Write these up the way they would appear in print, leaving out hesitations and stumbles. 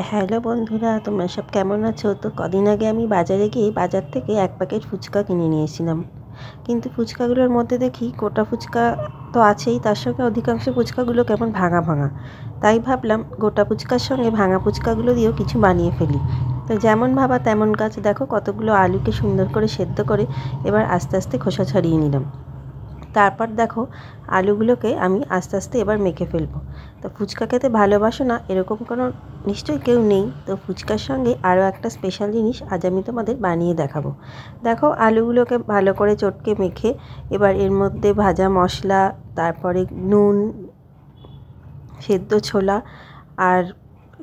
Hello বন্ধুরা, তোমরা সব কেমন আছো? তো কদিন আগে আমি বাজারে গিয়ে বাজার থেকে এক প্যাকেট ফুচকা কিনে নিয়েছিলাম। কিন্তু ফুচকাগুলোর মধ্যে দেখি গোটা ফুচকা তো আছেই, তার সঙ্গে অধিকাংশ ফুচকাগুলো কেমন ভাঙা ভাঙা। তাই ভাবলাম গোটা ফুচকার সঙ্গে ভাঙা ফুচকাগুলো দিয়েও কিছু বানিয়ে ফেলি। তো যেমন ভাবা তেমন কাজ। দেখো কতগুলো আলুকে সুন্দর করে সেদ্ধ করে এবার আস্তে আস্তে খোসা ছাড়িয়ে নিলাম। তারপর দেখো আলুগুলোকে আমি আস্তে আস্তে এবার মেখে ফেলবো। তো ফুচকা খেতে ভালোবাসো না এরকম কোনো নিশ্চয়ই কেউ নেই। তো ফুচকার সঙ্গে আরও একটা স্পেশাল জিনিস আজ আমি তোমাদের বানিয়ে দেখাবো। দেখো আলুগুলোকে ভালো করে চটকে মেখে এবার এর মধ্যে ভাজা মশলা, তারপরে নুন, সেদ্ধ ছোলা আর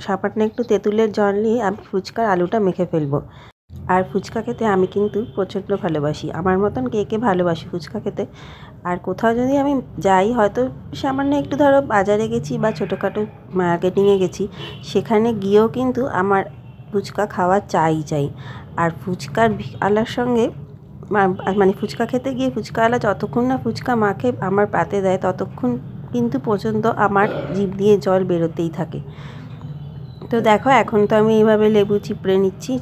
সামান্য একটু তেঁতুলের জল নিয়ে আমি ফুচকার আলুটা মেখে ফেলবো। আর ফুচকা খেতে আমি কিন্তু প্রচণ্ড ভালোবাসি। আমার মতন কে কে ভালোবাসি ফুচকা খেতে। আর কোথাও যদি আমি যাই, হয়তো সামান্য একটু ধরো বাজারে গেছি বা ছোটোখাটো মার্কেটিংয়ে গেছি, সেখানে গিয়েও কিন্তু আমার ফুচকা খাওয়া চাই। আর ফুচকার আলার সঙ্গে মানে ফুচকা খেতে গিয়ে ফুচকাওয়ালা যতক্ষণ না ফুচকা মাখে আমার পাতে দেয় ততক্ষণ কিন্তু পর্যন্ত আমার জিভ দিয়ে জল বেরোতেই থাকে। তো দেখো এখন তো আমি এইভাবে লেবু চিপড়ে নিচ্ছি।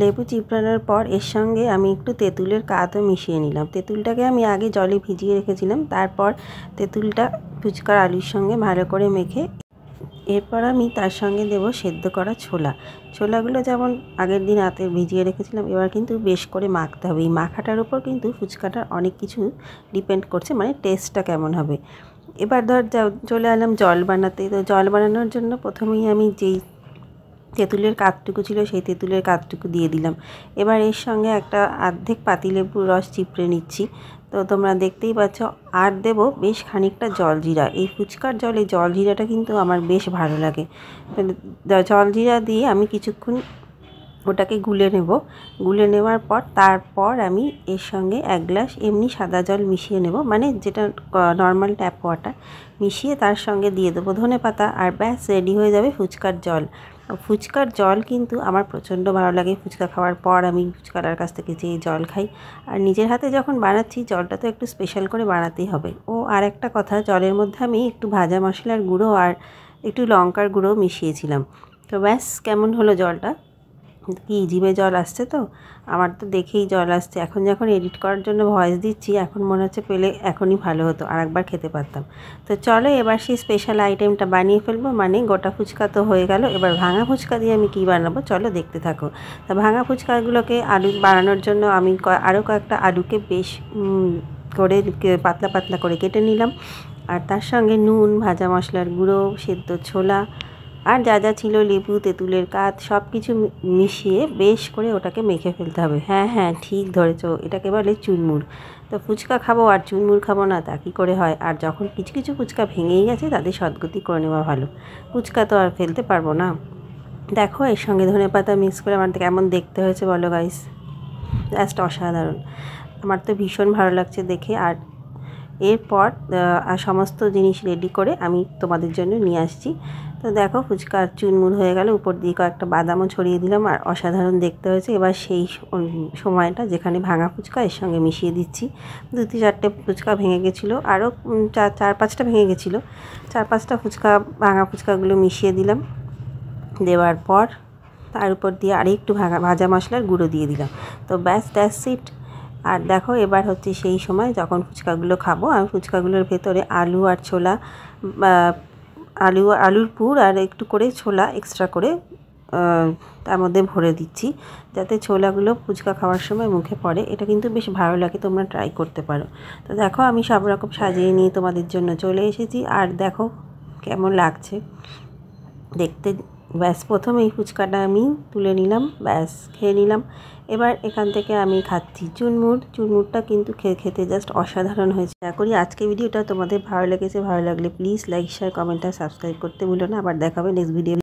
লেবু চিপড়ানোর পর এর সঙ্গে আমি একটু তেঁতুলের কাঁচও মিশিয়ে নিলাম। তেঁতুলটাকে আমি আগে জলে ভিজিয়ে রেখেছিলাম, তারপর তেঁতুলটা ফুচকার আলুর সঙ্গে ভালো করে মেখে এরপর আমি তার সঙ্গে দেব সেদ্ধ করা ছোলাগুলো যেমন আগের দিন রাতে ভিজিয়ে রেখেছিলাম, এবার কিন্তু বেশ করে মাখতে হবে। এই মাখাটার উপর কিন্তু ফুচকাটার অনেক কিছু ডিপেন্ড করছে, মানে টেস্টটা কেমন হবে। এবার চলে এলাম জল বানাতে। তো জল বানানোর জন্য প্রথমেই আমি যেই তেঁতুলের কাঠটুকু ছিল সেই তেঁতুলের কাঠটুকু দিয়ে দিলাম। এবার এর সঙ্গে একটা অর্ধেক পাতিলেবুর রস চিপড়ে নিচ্ছি। তো তোমরা দেখতেই পাচ্ছ। আর দেবো বেশ খানিকটা জলজিরা। এই ফুচকার জলে জলজিরাটা কিন্তু আমার বেশ ভালো লাগে। জলজিরা দিয়ে আমি কিছুক্ষণ ওটাকে গুলে নেওয়ার পর তারপর আমি এর সঙ্গে 1 গ্লাস এমনি সাদা জল মিশিয়ে নেব, মানে যেটা নর্মাল ট্যাপ ওয়াটার মিশিয়ে তার সঙ্গে দিয়ে দেবো ধনেপাতা, আর ব্যাস রেডি হয়ে যাবে ফুচকার জল। ফুচকার জল কিন্তু আমার প্রচণ্ড ভালো লাগে। ফুচকা খাওয়ার পর আমি ফুচকাটার কাছ থেকে যেয়ে জল খাই। আর নিজের হাতে যখন বানাচ্ছি জলটা তো একটু স্পেশাল করে বানাতেই হবে। ও আর একটা কথা, জলের মধ্যে আমি একটু ভাজা মশলার গুঁড়ো আর একটু লঙ্কার গুঁড়ো মিশিয়েছিলাম। তো ব্যাস কেমন হলো জলটা, কি জিভে জল আসছে? তো আমার তো দেখেই জল আসছে। এখন যখন এডিট করার জন্য ভয়েস দিচ্ছি এখন মনে হচ্ছে পেলে এখনই ভালো হতো, আর একবার খেতে পারতাম। তো চলো এবার সেই স্পেশাল আইটেমটা বানিয়ে ফেলবো, মানে গোটা ফুচকা তো হয়ে গেল। এবার ভাঙা ফুচকা দিয়ে আমি কী বানাবো চলো দেখতে থাকো। তা ভাঙা ফুচকাগুলোকে আলু বানানোর জন্য আমি আরও কয়েকটা আলুকে বেশ করে পাতলা পাতলা করে কেটে নিলাম। আর তার সঙ্গে নুন, ভাজা মশলার গুঁড়ো, সেদ্ধ ছোলা আর যা যা ছিল লেবু, তেঁতুলের কাঠ সব কিছু মিশিয়ে বেশ করে ওটাকে মেখে ফেলতে হবে। হ্যাঁ ঠিক ধরেছ, এটাকে বলে চুরমুর। তো ফুচকা খাবো আর চুরমুর খাবো না তা কী করে হয়? আর যখন কিছু কিছু ফুচকা ভেঙেই গেছে তাদের সদ্গতি করে নেওয়া ভালো। ফুচকা তো আর ফেলতে পারবো না। দেখো এর সঙ্গে ধনেপাতা মিক্স করে আমার কেমন দেখতে হয়েছে বলো গাইস, জাস্ট অসাধারণ। আমার তো ভীষণ ভালো লাগছে দেখে। আর এরপর সমস্ত জিনিস রেডি করে আমি তোমাদের জন্য নিয়ে আসছি। তো দেখো ফুচকা চুরমুর হয়ে গেল, উপর দিয়ে কয়েকটা বাদামও ছড়িয়ে দিলাম, আর অসাধারণ দেখতে হয়েছে। এবার সেই সময়টা যেখানে ভাঙা ফুচকা এর সঙ্গে মিশিয়ে দিচ্ছি। 2-4টে ফুচকা ভেঙে গেছিলো, আরও 4-5টা ভেঙে গেছিলো। 4-5টা ফুচকা ভাঙা ফুচকাগুলো মিশিয়ে দিলাম। দেওয়ার পর তার উপর দিয়ে আরেকটু ভাজা মশলার গুঁড়ো দিয়ে দিলাম। তো ব্যাস দ্যাটস ইট। আর দেখো এবার হচ্ছে সেই সময় যখন ফুচকাগুলো খাবো, আমি ফুচকাগুলোর ভেতরে আলু আর ছোলা, আলুর পুর আর একটু করে ছোলা এক্সট্রা করে তার মধ্যে ভরে দিচ্ছি, যাতে ছোলাগুলো ফুচকা খাওয়ার সময় মুখে পড়ে। এটা কিন্তু বেশ ভালো লাগে, তোমরা ট্রাই করতে পারো। তো দেখো আমি সব রকম সাজিয়ে নিয়ে তোমাদের জন্য চলে এসেছি। আর দেখো কেমন লাগছে দেখতে। ব্যাস প্রথমে এই ফুচকাটা আমি তুলে নিলাম, ব্যাস খেয়ে নিলাম। এবার এখান থেকে আমি খাচ্ছি চুরমুরটা কিন্তু খেতে জাস্ট অসাধারণ হয়েছে। আশা করি আজকে ভিডিওটা তোমাদের ভালো লেগেছে। ভালো লাগলে প্লিজ লাইক, শেয়ার, কমেন্ট আর সাবস্ক্রাইব করতে ভুলো না। আবার দেখাবে নেক্সট ভিডিও।